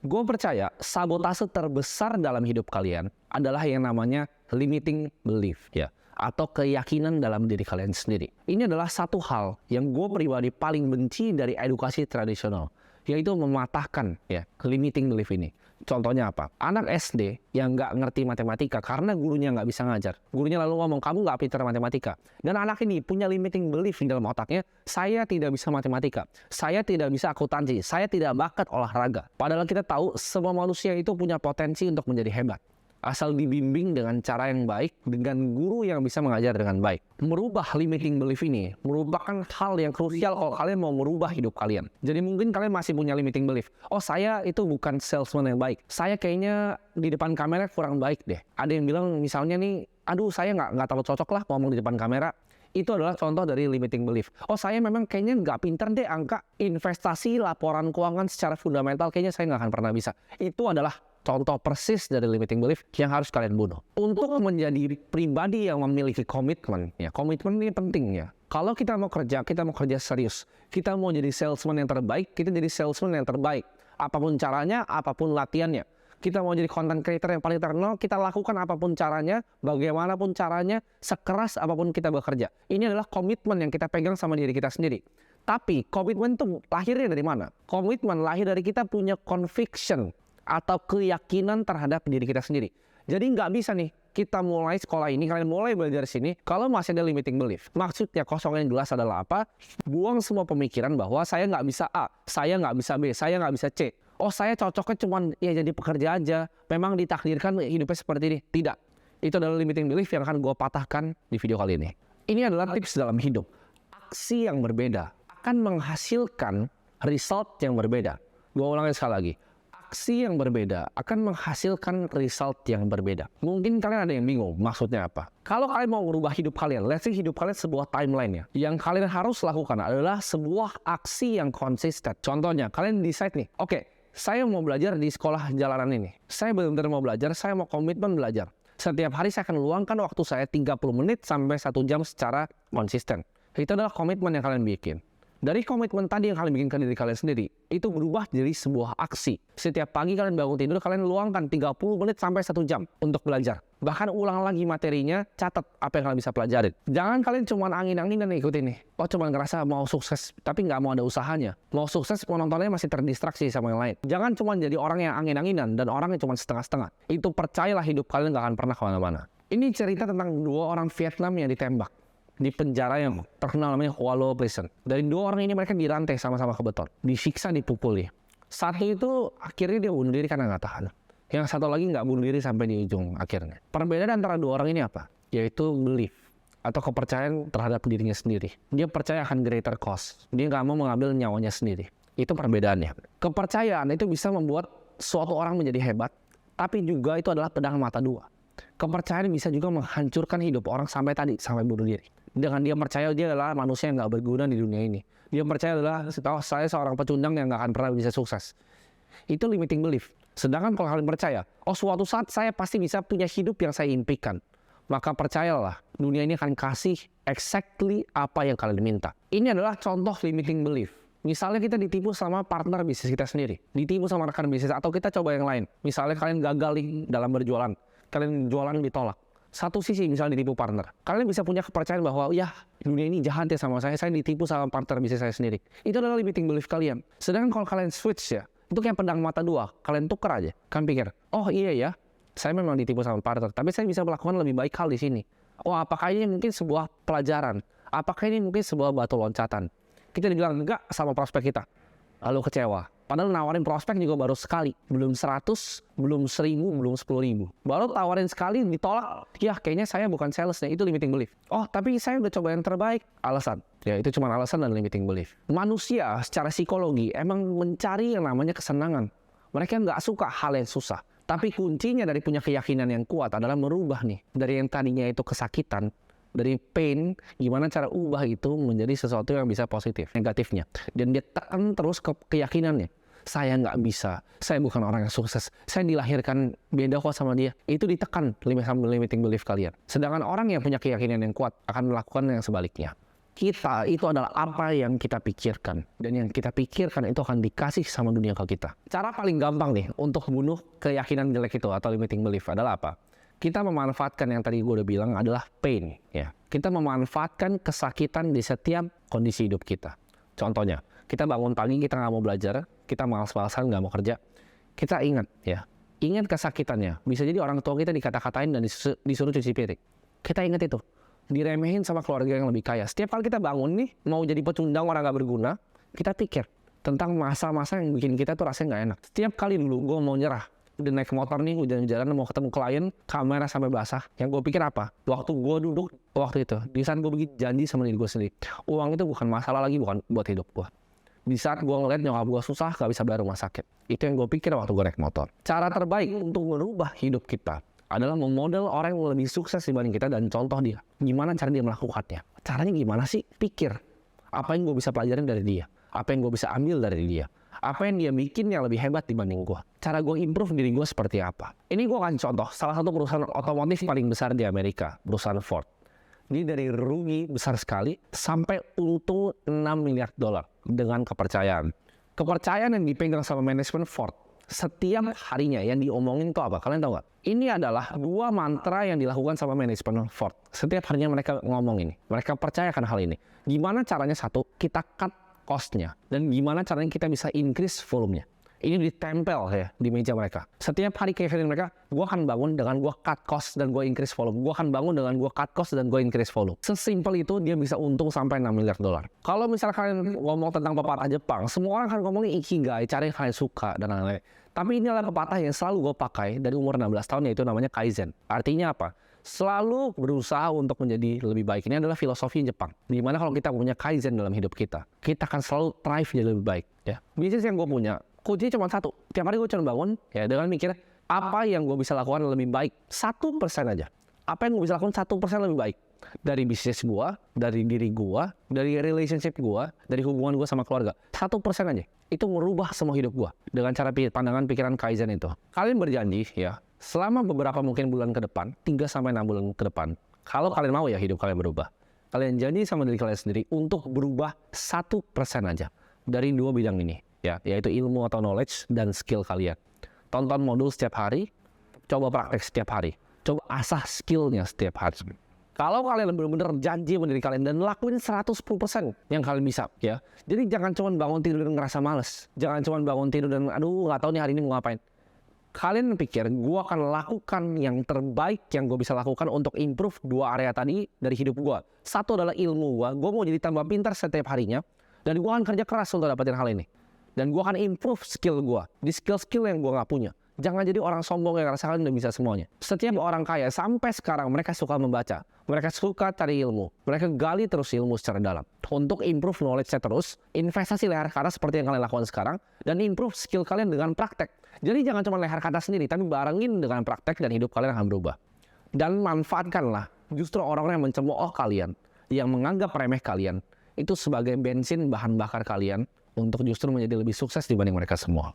Gue percaya sabotase terbesar dalam hidup kalian adalah yang namanya limiting belief, ya, atau keyakinan dalam diri kalian sendiri. Ini adalah satu hal yang gue pribadi paling benci dari edukasi tradisional, yaitu mematahkan ya limiting belief ini. Contohnya apa? Anak SD yang nggak ngerti matematika karena gurunya nggak bisa ngajar. Gurunya lalu ngomong, kamu nggak pintar matematika. Dan anak ini punya limiting belief di dalam otaknya, saya tidak bisa matematika, saya tidak bisa akuntansi, saya tidak bakat olahraga. Padahal kita tahu semua manusia itu punya potensi untuk menjadi hebat. Asal dibimbing dengan cara yang baik, dengan guru yang bisa mengajar dengan baik. Merubah limiting belief ini merupakan hal yang krusial kalau kalian mau merubah hidup kalian. Jadi mungkin kalian masih punya limiting belief. Oh, saya itu bukan salesman yang baik. Saya kayaknya di depan kamera kurang baik deh. Ada yang bilang misalnya nih, aduh saya nggak terlalu cocok lah ngomong di depan kamera. Itu adalah contoh dari limiting belief. Oh, saya memang kayaknya nggak pintar deh angka investasi, laporan keuangan secara fundamental. Kayaknya saya nggak akan pernah bisa. Itu adalah contoh persis dari limiting belief yang harus kalian bunuh. Untuk menjadi pribadi yang memiliki komitmen, ya komitmen ini penting ya. Kalau kita mau kerja serius. Kita mau jadi salesman yang terbaik, kita jadi salesman yang terbaik. Apapun caranya, apapun latihannya. Kita mau jadi content creator yang paling terkenal, kita lakukan apapun caranya, bagaimanapun caranya, sekeras apapun kita bekerja. Ini adalah komitmen yang kita pegang sama diri kita sendiri. Tapi komitmen itu lahirnya dari mana? Komitmen lahir dari kita punya conviction atau keyakinan terhadap diri kita sendiri. Jadi nggak bisa nih kita mulai sekolah ini, kalian mulai belajar sini kalau masih ada limiting belief. Maksudnya kosong yang jelas adalah apa? Buang semua pemikiran bahwa saya nggak bisa A, saya nggak bisa B, saya nggak bisa C. Oh, saya cocoknya cuman ya jadi pekerja aja. Memang ditakdirkan hidupnya seperti ini. Tidak. Itu adalah limiting belief yang akan gue patahkan di video kali ini. Ini adalah tips dalam hidup. Aksi yang berbeda akan menghasilkan result yang berbeda. Gue ulangi sekali lagi. Aksi yang berbeda akan menghasilkan result yang berbeda. Mungkin kalian ada yang bingung, maksudnya apa? Kalau kalian mau merubah hidup kalian, let's say hidup kalian sebuah timeline ya. Yang kalian harus lakukan adalah sebuah aksi yang konsisten. Contohnya, kalian decide nih, oke, saya mau belajar di sekolah jalanan ini. Saya benar-benar mau belajar, saya mau komitmen belajar. Setiap hari saya akan luangkan waktu saya 30 menit sampai 1 jam secara konsisten. Itu adalah komitmen yang kalian bikin. Dari komitmen tadi yang kalian bikinkan diri kalian sendiri, itu berubah jadi sebuah aksi. Setiap pagi kalian bangun tidur, kalian luangkan 30 menit sampai 1 jam untuk belajar. Bahkan ulang lagi materinya, catat apa yang kalian bisa pelajarin. Jangan kalian cuma angin-anginan ikutin nih. Oh, cuma ngerasa mau sukses, tapi nggak mau ada usahanya. Mau sukses, penontonnya masih terdistraksi sama yang lain. Jangan cuma jadi orang yang angin-anginan dan orang yang cuma setengah-setengah. Itu percayalah hidup kalian nggak akan pernah kemana-mana. Ini cerita tentang 2 orang Vietnam yang ditembak di penjara yang terkenal namanya Hoa Lo Prison. Dari 2 orang ini mereka dirantai sama-sama ke beton, disiksa, dipukuli. Satu itu akhirnya dia bunuh diri karena nggak tahan. Yang satu lagi nggak bunuh diri sampai di ujung akhirnya. Perbedaan antara 2 orang ini apa? Yaitu belief atau kepercayaan terhadap dirinya sendiri. Dia percaya akan greater cause. Dia nggak mau mengambil nyawanya sendiri. Itu perbedaannya. Kepercayaan itu bisa membuat suatu orang menjadi hebat, tapi juga itu adalah pedang mata 2. Kepercayaan bisa juga menghancurkan hidup orang sampai bunuh diri. Dengan dia percaya dia adalah manusia yang nggak berguna di dunia ini. Dia percaya adalah saya seorang pecundang yang nggak akan pernah bisa sukses. Itu limiting belief. Sedangkan kalau kalian percaya, oh suatu saat saya pasti bisa punya hidup yang saya impikan. Maka percayalah, dunia ini akan kasih exactly apa yang kalian minta. Ini adalah contoh limiting belief. Misalnya kita ditipu sama partner bisnis kita sendiri. Ditipu sama rekan bisnis atau kita coba yang lain. Misalnya kalian gagal dalam berjualan. Kalian jualan ditolak. Satu sisi misalnya ditipu partner. Kalian bisa punya kepercayaan bahwa ya dunia ini jahat ya sama saya ditipu sama partner bisnis saya sendiri. Itu adalah limiting belief kalian. Sedangkan kalau kalian switch ya, itu kayak pedang mata 2. Kalian tuker aja. Kalian pikir, oh iya ya, saya memang ditipu sama partner, tapi saya bisa melakukan lebih baik hal di sini. Oh, apakah ini mungkin sebuah pelajaran? Apakah ini mungkin sebuah batu loncatan? Kita dibilang enggak sama prospek kita. Lalu kecewa. Padahal nawarin prospek juga baru sekali. Belum 100, belum 1000, belum 10.000. Baru tawarin sekali ditolak. Ya kayaknya saya bukan sales nih, itu limiting belief. Oh tapi saya udah coba yang terbaik. Alasan. Ya itu cuma alasan dan limiting belief. Manusia secara psikologi emang mencari yang namanya kesenangan. Mereka nggak suka hal yang susah. Tapi kuncinya dari punya keyakinan yang kuat adalah merubah nih. Dari yang tadinya itu kesakitan, dari pain, gimana cara ubah itu menjadi sesuatu yang bisa positif, negatifnya. Dan dia tekan terus ke keyakinannya. Saya nggak bisa, saya bukan orang yang sukses, saya dilahirkan beda kok sama dia. Itu ditekan sama limiting belief kalian. Sedangkan orang yang punya keyakinan yang kuat akan melakukan yang sebaliknya. Kita itu adalah apa yang kita pikirkan. Dan yang kita pikirkan itu akan dikasih sama dunia ke kita. Cara paling gampang nih untuk bunuh keyakinan jelek itu atau limiting belief adalah apa? Kita memanfaatkan yang tadi gue udah bilang adalah pain. Ya. Kita memanfaatkan kesakitan di setiap kondisi hidup kita. Contohnya, kita bangun pagi, kita nggak mau belajar, kita malas-malasan, nggak mau kerja. Kita ingat ya, ingat kesakitannya. Bisa jadi orang tua kita dikata-katain dan disuruh cuci piring. Kita ingat itu. Diremehin sama keluarga yang lebih kaya. Setiap kali kita bangun nih, mau jadi pecundang orang gak berguna, kita pikir tentang masa-masa yang bikin kita tuh rasanya gak enak. Setiap kali dulu gue mau nyerah, udah naik motor nih, hujan-hujanan mau ketemu klien, kamera sampai basah. Yang gue pikir apa? Waktu gue duduk, waktu itu, di saat gue bikin janji sama diri gue sendiri, uang itu bukan masalah lagi, bukan buat hidup gue. Di saat gue ngeliat nyokap gue susah, gak bisa bayar rumah sakit. Itu yang gue pikir waktu gue naik motor. Cara terbaik untuk merubah hidup kita adalah memodel orang yang lebih sukses dibanding kita dan contoh dia. Gimana cara dia melakukannya? Caranya gimana sih? Pikir. Apa yang gue bisa pelajarin dari dia? Apa yang gue bisa ambil dari dia? Apa yang dia bikin yang lebih hebat dibanding gue? Cara gue improve diri gue seperti apa? Ini gue akan contoh salah satu perusahaan otomotif paling besar di Amerika, perusahaan Ford. Ini dari rugi besar sekali sampai untung $6 miliar dengan kepercayaan. Kepercayaan yang dipegang sama manajemen Ford. Setiap harinya yang diomongin itu apa? Kalian tahu nggak? Ini adalah dua mantra yang dilakukan sama manajemen Ford. Setiap harinya mereka ngomong ini. Mereka percayakan hal ini. Gimana caranya? Satu, kita cut cost-nya. Dan gimana caranya kita bisa increase volume-nya. Ini ditempel ya di meja mereka. Setiap hari Kevin mereka, gue akan bangun dengan gue cut cost dan gue increase volume. Gue akan bangun dengan gue cut cost dan gue increase volume. Sesimpel itu dia bisa untung sampai $6 miliar. Kalau misalnya kalian ngomong tentang pepatah Jepang, semua orang akan ngomongin ikigai, cari yang kalian suka dan lain-lain. Tapi ini adalah pepatah yang selalu gue pakai dari umur 16 tahun, yaitu namanya Kaizen. Artinya apa? Selalu berusaha untuk menjadi lebih baik. Ini adalah filosofi Jepang. Dimana kalau kita punya Kaizen dalam hidup kita akan selalu thrive jadi lebih baik. Ya. Bisnis yang gue punya, kuncinya cuma satu. Tiap hari gue cuma bangun ya dengan mikir apa yang gue bisa lakukan lebih baik 1% aja. Apa yang gue bisa lakukan 1% lebih baik dari bisnis gue, dari diri gue, dari relationship gue, dari hubungan gue sama keluarga. 1% aja. Itu merubah semua hidup gue dengan cara pandangan pikiran Kaizen itu. Kalian berjanji ya selama beberapa mungkin bulan ke depan, 3-6 bulan ke depan, kalau kalian mau ya hidup kalian berubah. Kalian janji sama diri kalian sendiri untuk berubah 1% aja dari dua bidang ini. Ya, yaitu ilmu atau knowledge dan skill kalian. Tonton modul setiap hari, coba praktek setiap hari, coba asah skillnya setiap hari. Kalau kalian benar-benar janji sama diri kalian dan lakuin 110% yang kalian bisa, ya. Jadi jangan cuma bangun tidur dan ngerasa males, jangan cuma bangun tidur dan aduh nggak tahu nih hari ini mau ngapain. Kalian pikir, gue akan lakukan yang terbaik yang gue bisa lakukan untuk improve dua area tadi dari hidup gue. Satu adalah ilmu gue mau jadi tambah pintar setiap harinya, dan gue akan kerja keras untuk dapetin hal ini. Dan gue akan improve skill gue, di skill-skill yang gue nggak punya. Jangan jadi orang sombong yang ngerasa kalian udah bisa semuanya. Setiap orang kaya sampai sekarang mereka suka membaca, mereka suka cari ilmu, mereka gali terus ilmu secara dalam. Untuk improve knowledge-nya terus, investasi leher kata seperti yang kalian lakukan sekarang, dan improve skill kalian dengan praktek. Jadi jangan cuma leher kata sendiri, tapi barengin dengan praktek dan hidup kalian akan berubah. Dan manfaatkanlah justru orang-orang yang mencemooh kalian, yang menganggap remeh kalian, itu sebagai bensin bahan bakar kalian untuk justru menjadi lebih sukses dibanding mereka semua.